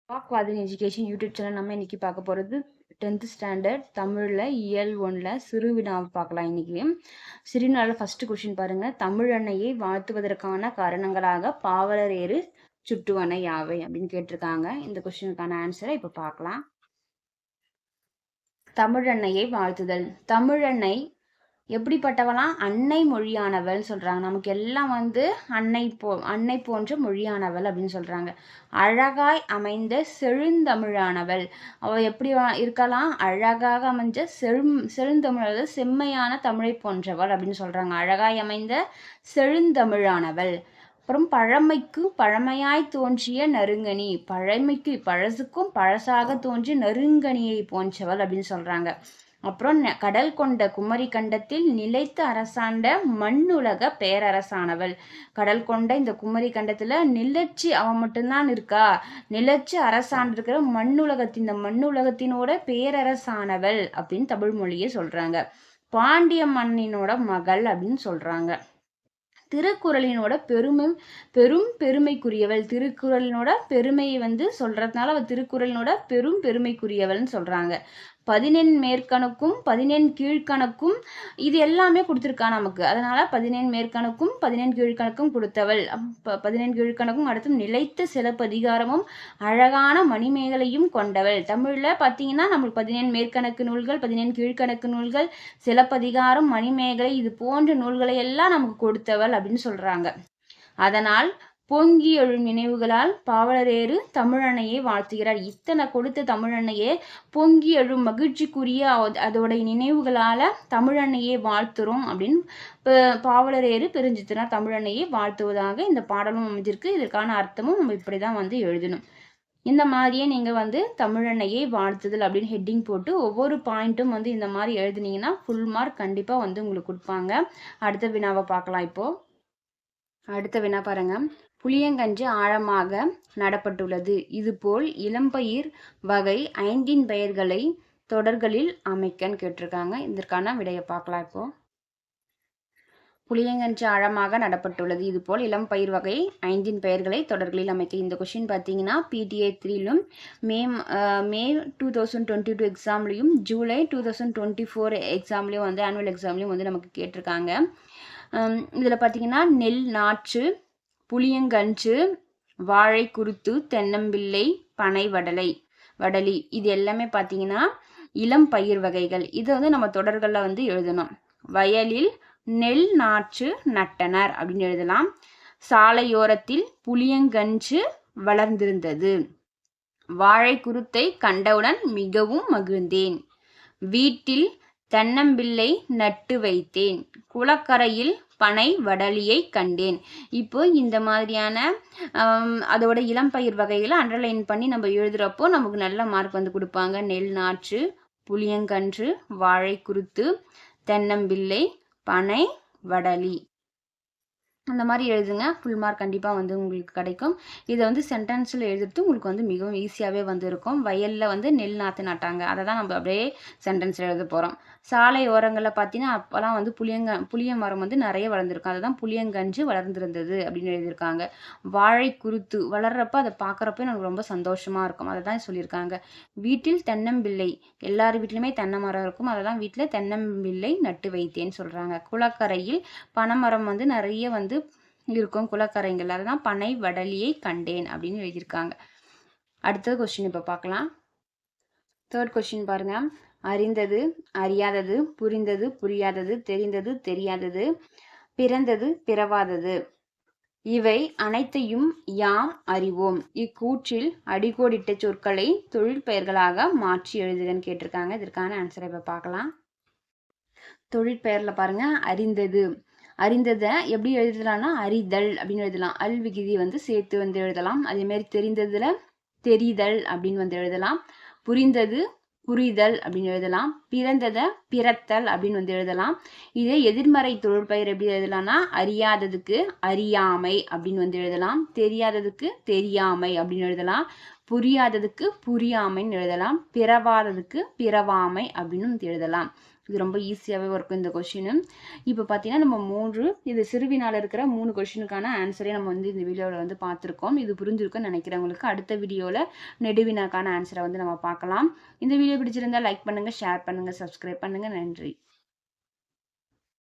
Talk வாதின் education YouTube channel நம்ம இன்னைக்கு பார்க்க போகிறது 10th ஸ்டாண்டர்ட் தமிழில் இயல் 1ல் சிறுவினாவை பார்க்கலாம். இன்னைக்கு சிறுவினாவில் ஃபர்ஸ்ட் கொஸ்டின் பாருங்க. தமிழன்னையை வாழ்த்துவதற்கான காரணங்களாக பாவலர் ஏறு சுட்டுவன யாவை அப்படின்னு கேட்டிருக்காங்க. இந்த கொஸ்டினுக்கான ஆன்சரை இப்போ பார்க்கலாம். தமிழன்னையை வாழ்த்துதல். தமிழன்னை எப்படிப்பட்டவளாம்? அன்னை மொழியானவள் சொல்றாங்க. நமக்கு எல்லாம் அன்னை போன்ற மொழியானவள் அப்படின்னு சொல்றாங்க. அழகாய் அமைந்த செழுந்தமிழானவள். அவள் எப்படி இருக்கலாம்? அழகாக அமைஞ்ச செழுந்தமிழ், செம்மையான தமிழை போன்றவள் அப்படின்னு சொல்றாங்க. அழகாய் அமைந்த செழுந்தமிழானவள். அப்புறம் பழமைக்கு பழமையாய் தோன்றிய நறுங்கனி. பழமைக்கு பழசுக்கும் பழசாக தோன்றிய நறுங்கனியை போன்றவள் அப்படின்னு சொல்றாங்க. அப்புறம் கடல் கொண்ட குமரி கண்டத்தில் நிலைத்து அரசாண்ட மண்ணுலக பேரரசானவள். கடல் கொண்ட இந்த குமரி கண்டத்துல நிலச்சி அவன் மட்டும்தான் இருக்கா. நிலச்சி அரசாண்டிருக்கிற இந்த மண்ணுலகத்தினோட பேரரசானவள் அப்படின்னு தமிழ் மொழியை சொல்றாங்க. பாண்டிய மண்ணினோட மகள் அப்படின்னு சொல்றாங்க. திருக்குறளினோட பெருமைக்குரியவள். திருக்குறளினோட பெருமையை சொல்றதுனால அவள் திருக்குறளினோட பெருமைக்குரியவள்னு சொல்றாங்க. 14 மேற்கணக்கும் 14 கீழ்கணக்கும் இது எல்லாமே கொடுத்துருக்கா நமக்கு. அதனால 14 மேற்கணக்கும் 14 கீழ்கணக்கும் கொடுத்தவள். 14 கீழ்கணக்கும் அடுத்து நிலைத்த சிலப்பதிகாரமும் அழகான மணிமேகலையும் கொண்டவள். தமிழ்ல பார்த்தீங்கன்னா நம்மளுக்கு 14 மேற்கணக்கு நூல்கள், 14 கீழ்கணக்கு நூல்கள், சிலப்பதிகாரம், மணிமேகலை இது போன்ற நூல்களை எல்லாம் நமக்கு கொடுத்தவள் அப்படின்னு சொல்றாங்க. அதனால் பொங்கி எழும் நினைவுகளால் பாவலரேறு தமிழன்னையை வாழ்த்துகிறார். இத்தனை கொடுத்த தமிழன்னையே பொங்கி எழும் மகிழ்ச்சிக்குரிய அதோட நினைவுகளால தமிழன்னையை வாழ்த்துறோம் அப்படின்னு பாவலரேறு பெருஞ்சித்திரனார் தமிழன்னையை வாழ்த்துவதாக இந்த பாடலும் அமைஞ்சிருக்கு. இதற்கான அர்த்தமும் நம்ம இப்படிதான் எழுதணும். இந்த மாதிரியே நீங்க தமிழன்னையை வாழ்த்துதல் அப்படின்னு ஹெட்டிங் போட்டு ஒவ்வொரு பாயிண்ட்டும் இந்த மாதிரி எழுதுனீங்கன்னா ஃபுல் மார்க் கண்டிப்பா உங்களுக்கு கொடுப்பாங்க. அடுத்த வினாவை பார்க்கலாம். இப்போ அடுத்த வினா பாருங்க. புளியங்கன்று ஆழமாக நடப்பட்டுள்ளது. இதுபோல் இளம்பயிர் வகை 5 பெயர்களை தொடர்களில் அமைக்கன்னு கேட்டிருக்காங்க. இதற்கான விடையை பார்க்கலாம். இப்போ புளியங்கன்று ஆழமாக நடப்பட்டுள்ளது. இதுபோல் இளம்பயிர் வகை 5 பெயர்களை தொடர்களில் அமைக்க. இந்த கொஸ்டின் பார்த்தீங்கன்னா PTA 3லும் மே 2022 எக்ஸாம்லையும் ஜூலை 2024 எக்ஸாம்லையும் ஆனுவல் எக்ஸாம்லையும் நமக்கு கேட்டிருக்காங்க. இதில் பார்த்தீங்கன்னா நெல் நாற்று, புளியங்கன்று, வாழை குருத்து, தென்னம்பிள்ளை, பனை வடலி இது எல்லாமே பார்த்தீங்கன்னா இளம் பயிர் வகைகள். இது நம்ம தொடர்களில் எழுதணும். வயலில் நெல் நாற்று நட்டனர் அப்படின்னு எழுதலாம். சாலையோரத்தில் புளியங்கன்று வளர்ந்திருந்தது. வாழை குருத்தை கண்டவுடன் மிகவும் மகிழ்ந்தேன். வீட்டில் தென்னம்பிள்ளை நட்டு வைத்தேன். குளக்கரையில் பனை வடலியை கண்டேன். இப்போ இந்த மாதிரியான அதோட இளம்பயிர் வகைகளை அண்டர்லைன் பண்ணி நம்ம எழுதுறப்போ நமக்கு நல்ல மார்க் கொடுப்பாங்க. நெல் நாற்று, புளியங்கன்று, வாழை குருத்து, தென்னம்பிள்ளை, பனை வடலி அந்த மாதிரி எழுதுங்க. ஃபுல் மார்க் கண்டிப்பாக உங்களுக்கு கிடைக்கும். இதை சென்டென்ஸில் எழுதுறது உங்களுக்கு மிகவும் ஈஸியாகவே இருக்கும். வயலில் நெல் நாற்று நட்டாங்க. அதை தான் நம்ம அப்படியே சென்டென்ஸில் எழுத போகிறோம். சாலை ஓரங்களில் பார்த்தீங்கன்னா அப்போல்லாம் புளிய மரம் நிறைய வளர்ந்துருக்கும். அதை தான் புளியங்கன்று வளர்ந்துருந்தது அப்படின்னு எழுதியிருக்காங்க. வாழை குருத்து வளர்றப்ப அதை பார்க்குறப்ப எனக்கு ரொம்ப சந்தோஷமாக இருக்கும். அதை தான் சொல்லியிருக்காங்க. வீட்டில் தென்னம்பிள்ளை, எல்லார் வீட்லையுமே தென்னை மரம் இருக்கும். அதை தான் வீட்டில் தென்னம்பிள்ளை நட்டு வைத்தேன்னு சொல்கிறாங்க. குளக்கரையில் பனைமரம் நிறைய இருக்கும் குளக்கரைங்கள். அதுதான் பனை வடலியை கண்டேன் அப்படின்னு எழுதியிருக்காங்க. அடுத்தது கொஸ்டின் இப்போ பார்க்கலாம். 3rd கொஸ்டின் பாருங்க. அறிந்தது அறியாதது, புரிந்தது புரியாதது, தெரிந்தது தெரியாதது, பிறந்தது பிறவாதது இவை அனைத்தையும் யாம் அறிவோம். இக்கூற்றில் அடிக்கோடிட்ட சொற்களை தொழிற்பெயர்களாக மாற்றி எழுதுகன்னு கேட்டிருக்காங்க. இதற்கான ஆன்சரை இப்போ பார்க்கலாம். தொழிற்பெயர்ல பாருங்க. அறிந்ததை எப்படி எழுதலாம்னா அறிதல் அப்படின்னு எழுதலாம். அல் விகுதி சேர்த்து எழுதலாம். அதே மாதிரி தெரிந்ததுல தெரிதல் அப்படின்னு எழுதலாம். புரிந்தது புரிதல் அப்படின்னு எழுதலாம். பிறந்ததை பிறத்தல் அப்படின்னு எழுதலாம். இதே எதிர்மறை தொழிற்பெயர் எப்படி எழுதலாம்னா அறியாததுக்கு அறியாமை அப்படின்னு எழுதலாம். தெரியாததுக்கு தெரியாமை அப்படின்னு எழுதலாம். புரியாததுக்கு புரியாமைன்னு எழுதலாம், பிறவாததுக்கு பிறவாமை அப்படின்னு எழுதலாம். இது ரொம்ப ஈஸியாகவே இருக்கும் இந்த கொஷினு. இப்போ பார்த்தீங்கன்னா நம்ம இது சிறுவினால இருக்கிற 3 கொஷினுக்கான ஆன்சரே நம்ம வந்து இந்த வீடியோவில் வந்து பார்த்துருக்கோம். இது புரிஞ்சிருக்குன்னு நினைக்கிறவங்களுக்கு அடுத்த வீடியோவில் நெடுவினாக்கான ஆன்சரை வந்து நம்ம பார்க்கலாம். இந்த வீடியோ பிடிச்சிருந்தா லைக் பண்ணுங்கள், ஷேர் பண்ணுங்கள், சப்ஸ்கிரைப் பண்ணுங்கள். நன்றி.